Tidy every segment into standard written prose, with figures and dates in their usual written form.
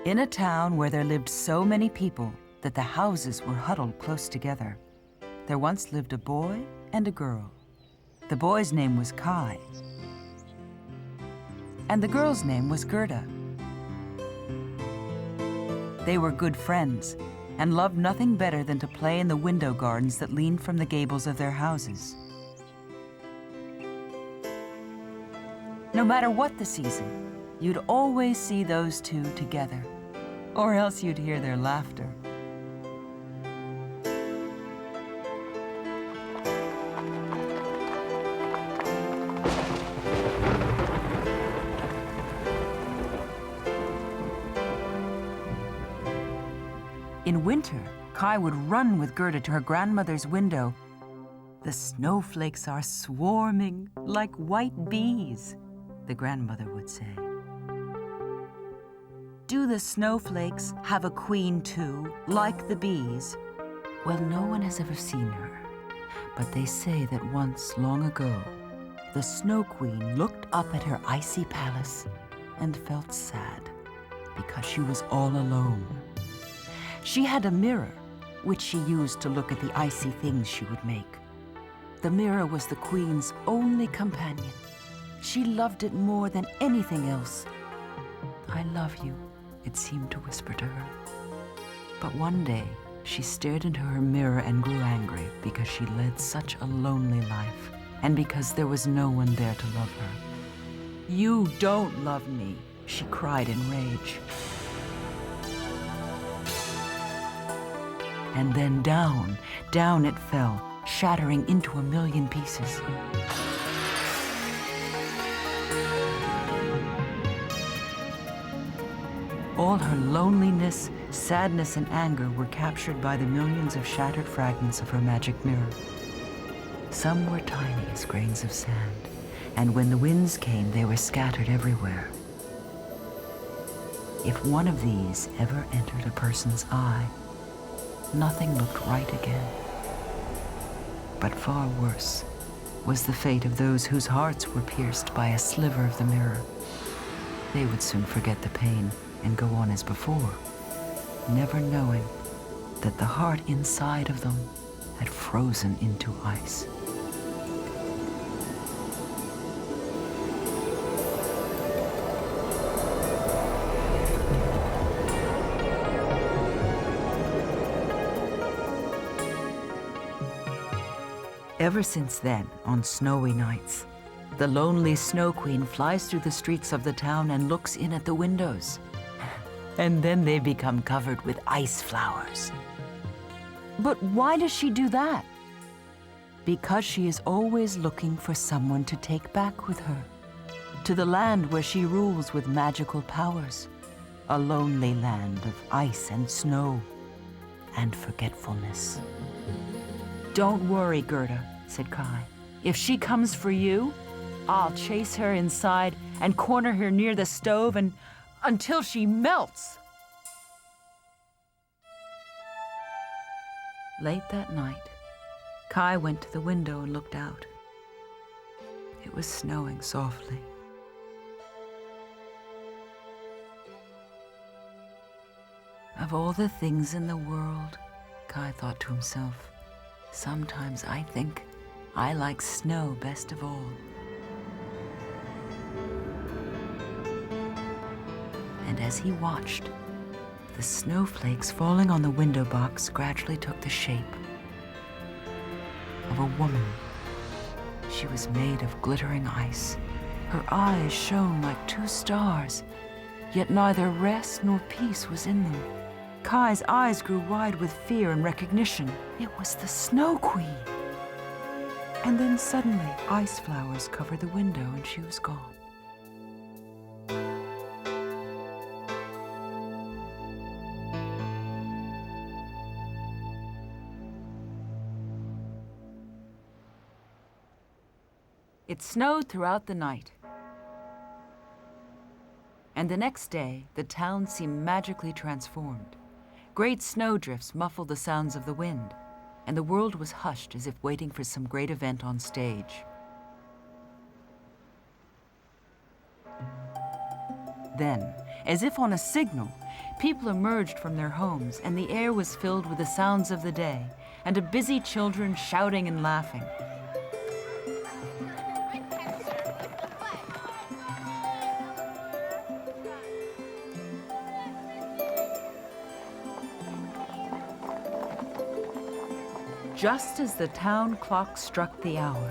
In a town where there lived so many people that the houses were huddled close together, there once lived a boy and a girl. The boy's name was Kai, and the girl's name was Gerda. They were good friends and loved nothing better than to play in the window gardens that leaned from the gables of their houses. No matter what the season, you'd always see those two together, or else you'd hear their laughter. In winter, Kai would run with Gerda to her grandmother's window. "The snowflakes are swarming like white bees," the grandmother would say. "Do the snowflakes have a queen too, like the bees?" Well, no one has ever seen her, but they say that once, long ago, the Snow Queen looked up at her icy palace and felt sad because she was all alone. She had a mirror, which she used to look at the icy things she would make. The mirror was the Queen's only companion. She loved it more than anything else. "I love you," it seemed to whisper to her. But one day, she stared into her mirror and grew angry because she led such a lonely life, and because there was no one there to love her. "You don't love me," she cried in rage. And then down, down it fell, shattering into a million pieces. All her loneliness, sadness, and anger were captured by the millions of shattered fragments of her magic mirror. Some were tiny as grains of sand, and when the winds came, they were scattered everywhere. If one of these ever entered a person's eye, nothing looked right again. But far worse was the fate of those whose hearts were pierced by a sliver of the mirror. They would soon forget the pain and go on as before, never knowing that the heart inside of them had frozen into ice. Ever since then, on snowy nights, the lonely Snow Queen flies through the streets of the town and looks in at the windows. And then they become covered with ice flowers. But why does she do that? Because she is always looking for someone to take back with her, to the land where she rules with magical powers, a lonely land of ice and snow and forgetfulness. "Don't worry, Gerda," said Kai. "If she comes for you, I'll chase her inside and corner her near the stove and until she melts." Late that night, Kai went to the window and looked out. It was snowing softly. Of all the things in the world, Kai thought to himself, sometimes I think I like snow best of all. And as he watched, the snowflakes falling on the window box gradually took the shape of a woman. She was made of glittering ice. Her eyes shone like two stars, yet neither rest nor peace was in them. Kai's eyes grew wide with fear and recognition. It was the Snow Queen. And then suddenly, ice flowers covered the window and she was gone. It snowed throughout the night. And the next day, the town seemed magically transformed. Great snowdrifts muffled the sounds of the wind, and the world was hushed as if waiting for some great event on stage. Then, As if on a signal, people emerged from their homes, and the air was filled with the sounds of the day, and of busy children shouting and laughing. Just as the town clock struck the hour,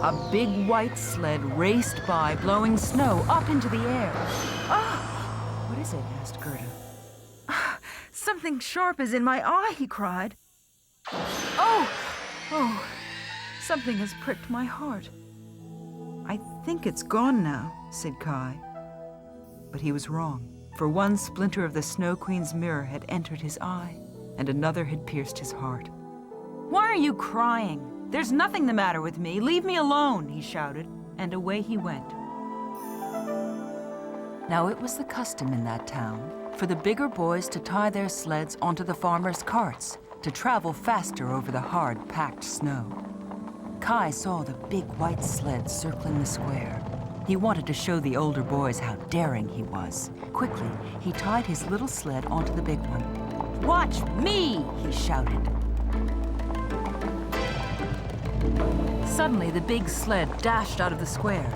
a big white sled raced by, blowing snow up into the air. "Ah! What is it?" asked Gerda. "Ah, something sharp is in my eye," he cried. Oh, something has pricked my heart." "I think it's gone now," said Kai. But he was wrong, for one splinter of the Snow Queen's mirror had entered his eye, and another had pierced his heart. "Why are you crying? There's nothing the matter with me. Leave me alone," he shouted, and away he went. Now it was the custom in that town for the bigger boys to tie their sleds onto the farmers' carts to travel faster over the hard, packed snow. Kai saw the big white sled circling the square. He wanted to show the older boys how daring he was. Quickly, he tied his little sled onto the big one. "Watch me!" he shouted. Suddenly, the big sled dashed out of the square,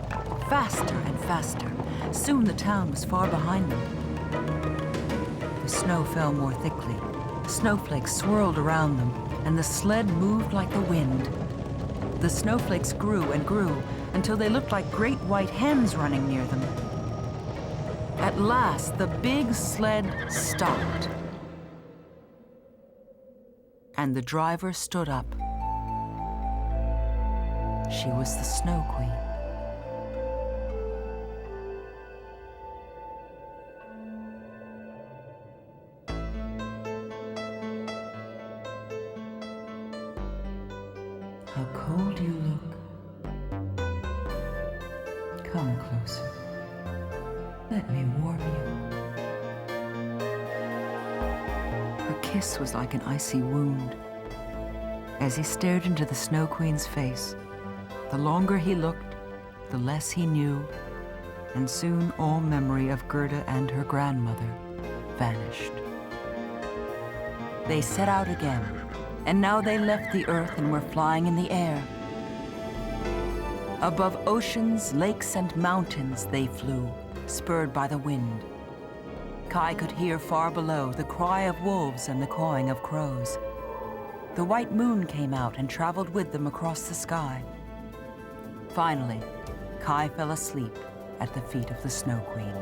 faster and faster. Soon the town was far behind them. The snow fell more thickly. Snowflakes swirled around them, and the sled moved like the wind. The snowflakes grew and grew until they looked like great white hens running near them. At last, the big sled stopped, and the driver stood up. She was the Snow Queen. How cold you look. Come closer. Let me warm you. Her kiss was like an icy wound. As he stared into the Snow Queen's face, the longer he looked, the less he knew, and soon all memory of Gerda and her grandmother vanished. They set out again, and now they left the earth and were flying in the air. Above oceans, lakes, and mountains they flew, spurred by the wind. Kai could hear far below the cry of wolves and the cawing of crows. The white moon came out and traveled with them across the sky. Finally, Kai fell asleep at the feet of the Snow Queen.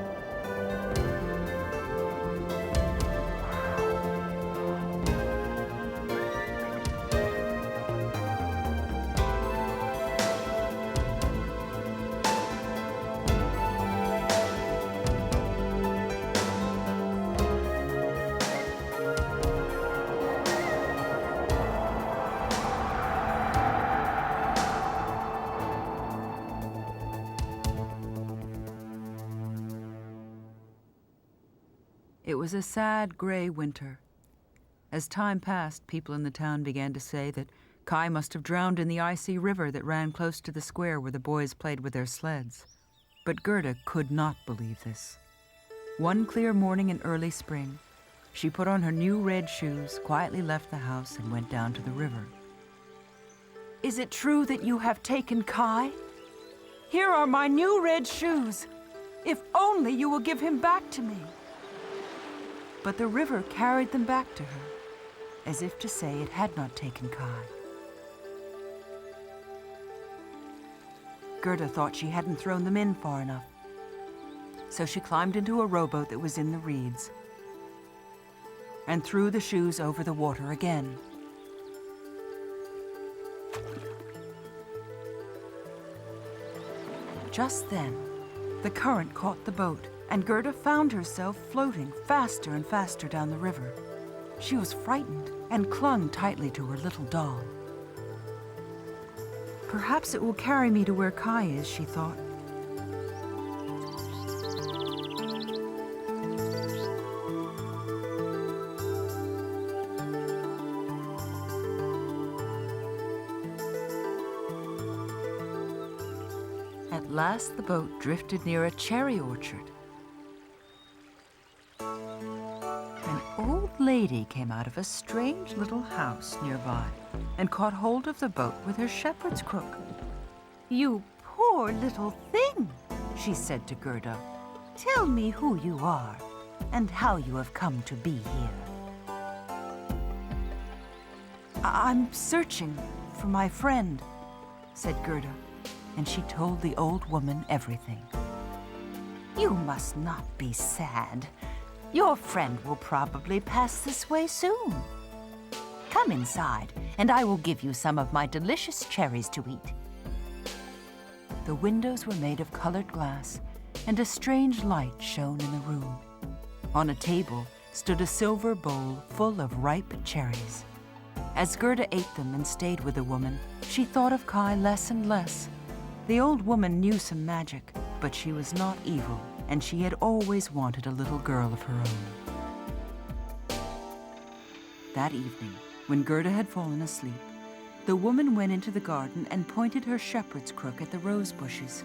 It was a sad, gray winter. As time passed, people in the town began to say that Kai must have drowned in the icy river that ran close to the square where the boys played with their sleds. But Gerda could not believe this. One clear morning in early spring, she put on her new red shoes, quietly left the house, and went down to the river. "Is it true that you have taken Kai? Here are my new red shoes. If only you will give him back to me." But the river carried them back to her, as if to say it had not taken Kai. Gerda thought she hadn't thrown them in far enough, so she climbed into a rowboat that was in the reeds and threw the shoes over the water again. Just then, the current caught the boat, and Gerda found herself floating faster and faster down the river. She was frightened and clung tightly to her little doll. Perhaps it will carry me to where Kai is, she thought. At last the boat drifted near a cherry orchard. old lady came out of a strange little house nearby and caught hold of the boat with her shepherd's crook. "You poor little thing," she said to Gerda. "Tell me who you are and how you have come to be here." "I'm searching for my friend," said Gerda, and she told the old woman everything. "You must not be sad. Your friend will probably pass this way soon. Come inside, and I will give you some of my delicious cherries to eat." The windows were made of colored glass, and a strange light shone in the room. On a table stood a silver bowl full of ripe cherries. As Gerda ate them and stayed with the woman, she thought of Kai less and less. The old woman knew some magic, but she was not evil, and she had always wanted a little girl of her own. That evening, when Gerda had fallen asleep, the woman went into the garden and pointed her shepherd's crook at the rose bushes.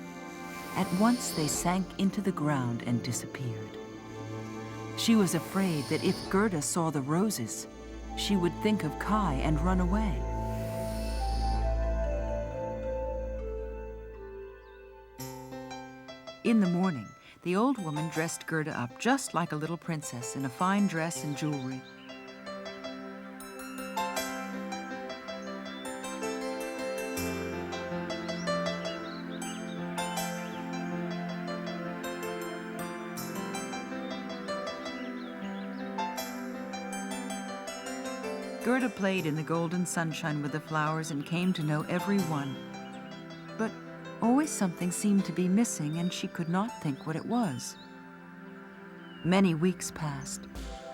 At once they sank into the ground and disappeared. She was afraid that if Gerda saw the roses, she would think of Kai and run away. In the morning, the old woman dressed Gerda up just like a little princess in a fine dress and jewelry. Gerda played in the golden sunshine with the flowers and came to know every one. But always something seemed to be missing, and she could not think what it was. Many weeks passed,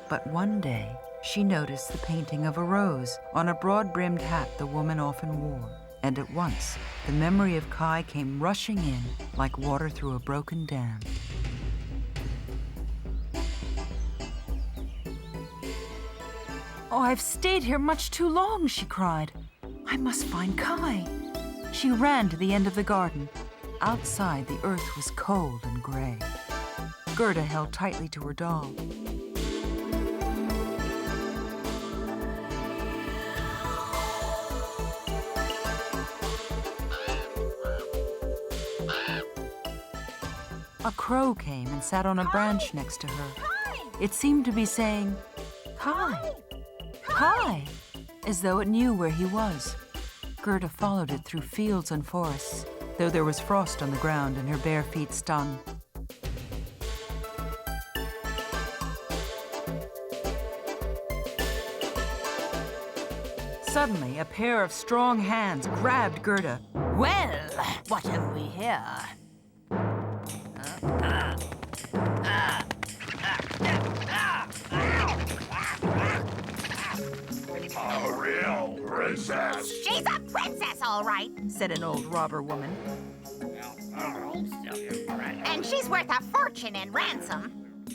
but one day she noticed the painting of a rose on a broad-brimmed hat the woman often wore, and at once the memory of Kai came rushing in like water through a broken dam. "Oh, I've stayed here much too long," she cried. "I must find Kai." She ran to the end of the garden. Outside, the earth was cold and gray. Gerda held tightly to her doll. A crow came and sat on a branch next to her. It seemed to be saying, "Kai! Kai!" as though it knew where he was. Gerda followed it through fields and forests, though there was frost on the ground and her bare feet stung. Suddenly, a pair of strong hands grabbed Gerda. Well, what have we here? A real princess. She's a princess, all right. Said an old robber woman. And she's worth a fortune in ransom.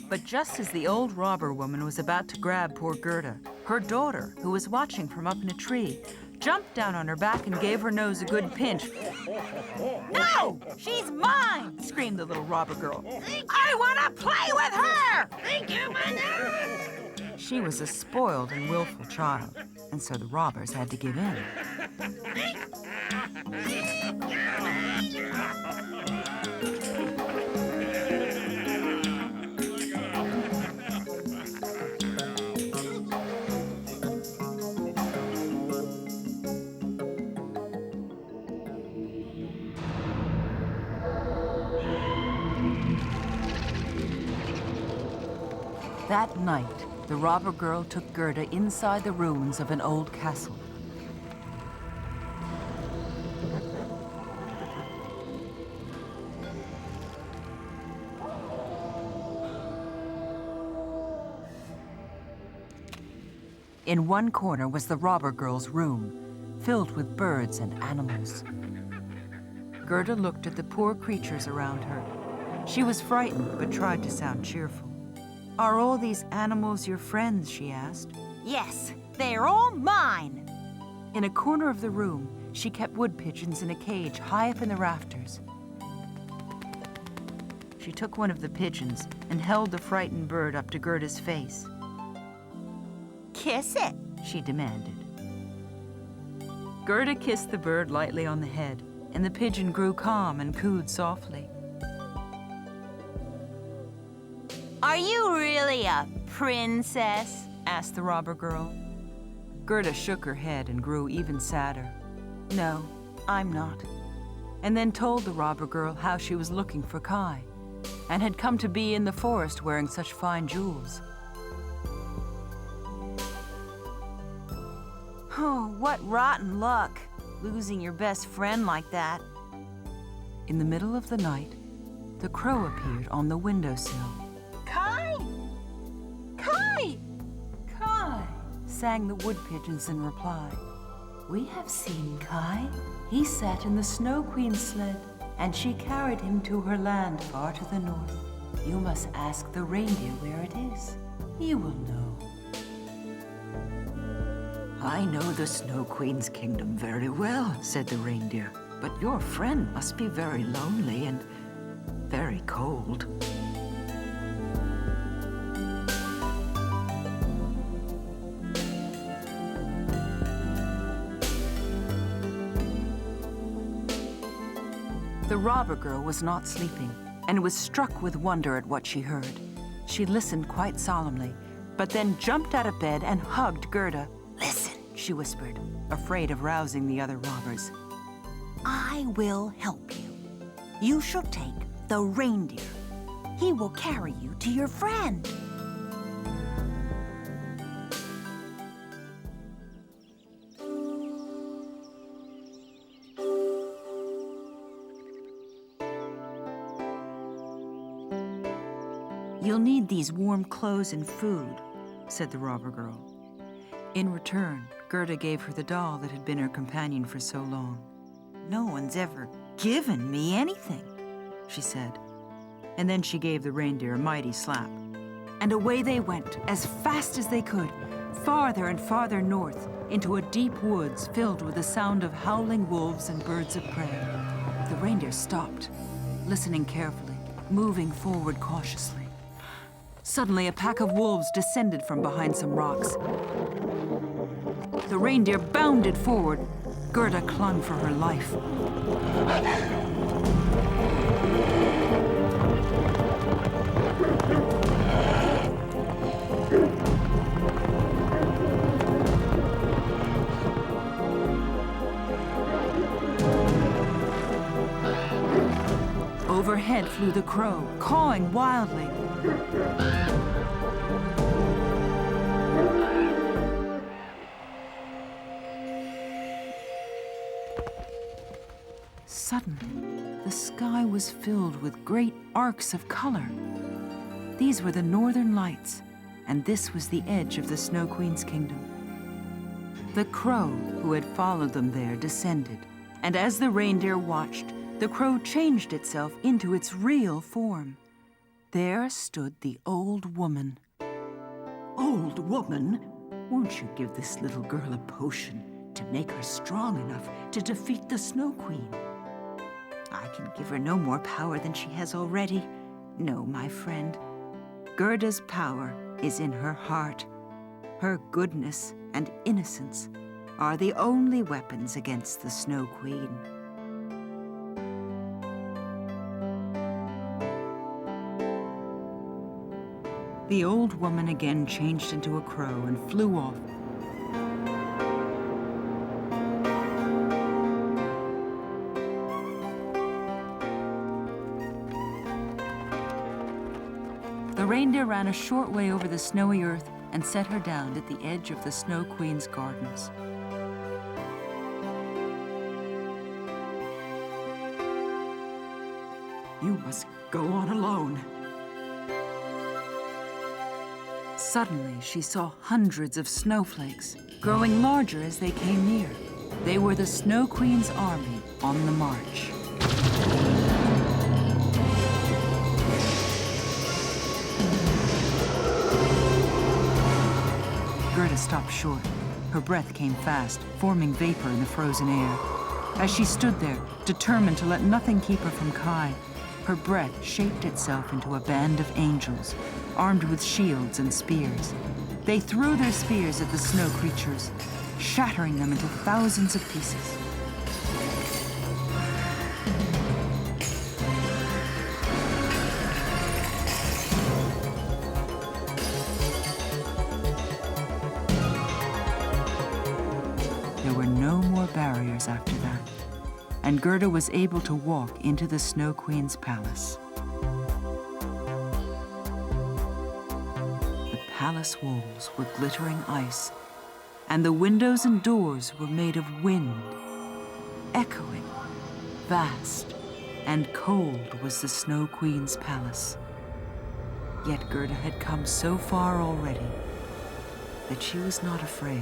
But just as the old robber woman was about to grab poor Gerda, her daughter, who was watching from up in a tree, jumped down on her back and gave her nose a good pinch. "No! She's mine!" screamed the little robber girl. I want to play with her! Thank you, Mother! She was a spoiled and willful child, and so the robbers had to give in. That night, the robber girl took Gerda inside the ruins of an old castle. In one corner was the robber girl's room, filled with birds and animals. Gerda looked at the poor creatures around her. She was frightened, but tried to sound cheerful. "Are all these animals your friends?" she asked. Yes, they're all mine. In a corner of the room, she kept wood pigeons in a cage high up in the rafters. She took one of the pigeons and held the frightened bird up to Gerda's face. kiss it, she demanded. Gerda kissed the bird lightly on the head, and the pigeon grew calm and cooed softly. Are you really a princess? Asked the robber girl. Gerda shook her head and grew even sadder. No, I'm not. And then told the robber girl how she was looking for Kai, and had come to be in the forest wearing such fine jewels. Oh, what rotten luck, losing your best friend like that. In the middle of the night, the crow appeared on the windowsill. Kai! Kai! Kai, sang the wood pigeons in reply. We have seen Kai. He sat in the Snow Queen's sled, and she carried him to her land far to the north. You must ask the reindeer where it is. You will know. I know the Snow Queen's kingdom very well, said the reindeer. But your friend must be very lonely and very cold. The robber girl was not sleeping and was struck with wonder at what she heard. She listened quite solemnly, but then jumped out of bed and hugged Gerda. Listen, she whispered, afraid of rousing the other robbers. I will help you. You shall take the reindeer. He will carry you to your friend. You'll need these warm clothes and food, said the robber girl. In return, Gerda gave her the doll that had been her companion for so long. No one's ever given me anything, she said. And then she gave the reindeer a mighty slap. And away they went, as fast as they could, farther and farther north, into a deep woods filled with the sound of howling wolves and birds of prey. The reindeer stopped, listening carefully, moving forward cautiously. Suddenly, a pack of wolves descended from behind some rocks. The reindeer bounded forward. Gerda clung for her life. Overhead flew the crow, cawing wildly. Suddenly, the sky was filled with great arcs of color. These were the northern lights, and this was the edge of the Snow Queen's kingdom. The crow who had followed them there descended, and as the reindeer watched, the crow changed itself into its real form. There stood the old woman. Old woman, won't you give this little girl a potion to make her strong enough to defeat the Snow Queen? I can give her no more power than she has already. No, my friend. Gerda's power is in her heart. Her goodness and innocence are the only weapons against the Snow Queen. The old woman again changed into a crow and flew off. The reindeer ran a short way over the snowy earth and set her down at the edge of the Snow Queen's gardens. You must go on alone. Suddenly, she saw hundreds of snowflakes, growing larger as they came near. They were the Snow Queen's army on the march. Gerda stopped short. Her breath came fast, forming vapor in the frozen air. As she stood there, determined to let nothing keep her from Kai, her breath shaped itself into a band of angels, armed with shields and spears. They threw their spears at the snow creatures, shattering them into thousands of pieces. There were no more barriers after that, and Gerda was able to walk into the Snow Queen's palace. The palace walls were glittering ice, and the windows and doors were made of wind. Echoing, vast, and cold was the Snow Queen's palace. Yet Gerda had come so far already that she was not afraid.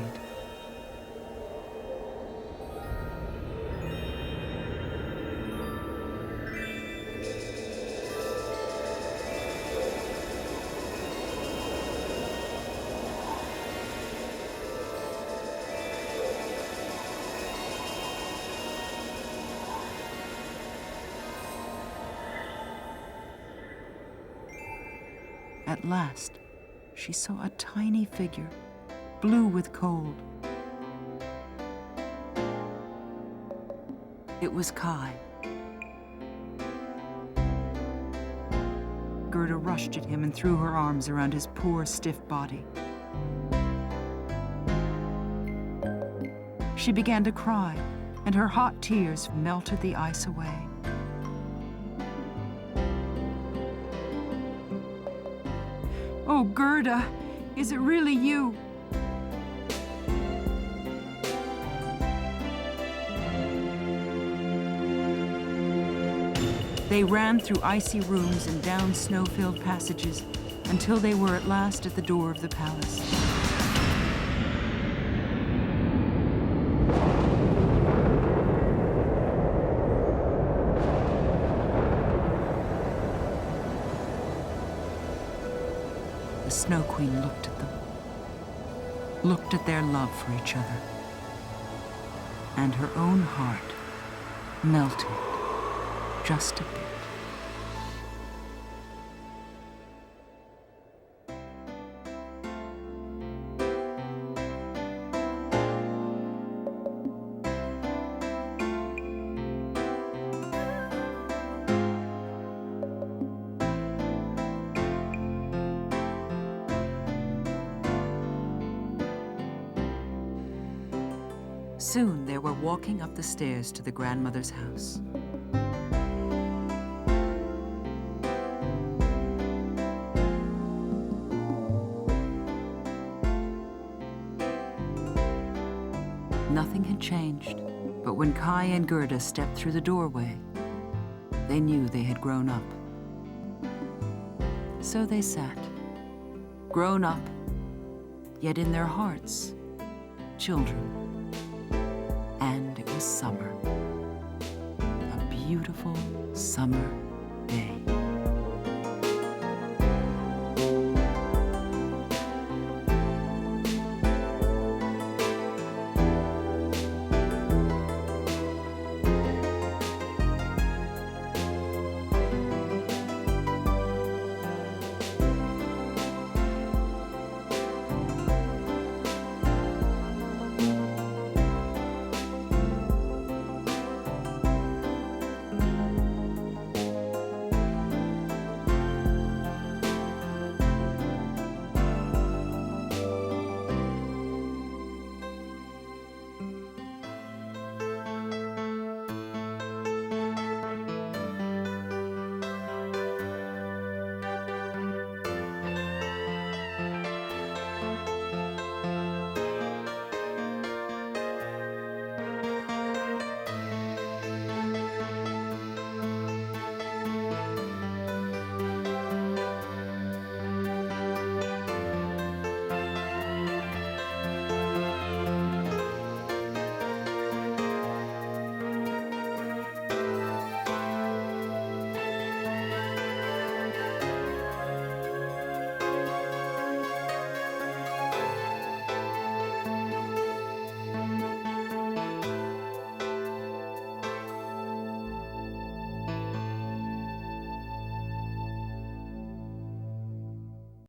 At last, she saw a tiny figure, blue with cold. It was Kai. Gerda rushed at him and threw her arms around his poor, stiff body. She began to cry, and her hot tears melted the ice away. Oh, Gerda, is it really you? They ran through icy rooms and down snow-filled passages until they were at last at the door of the palace. The Snow Queen looked at them, looked at their love for each other, and her own heart melted just a bit. Soon they were walking up the stairs to the grandmother's house. Nothing had changed, but when Kai and Gerda stepped through the doorway, they knew they had grown up. So they sat, grown up, yet in their hearts, children. And it was summer, a beautiful summer day.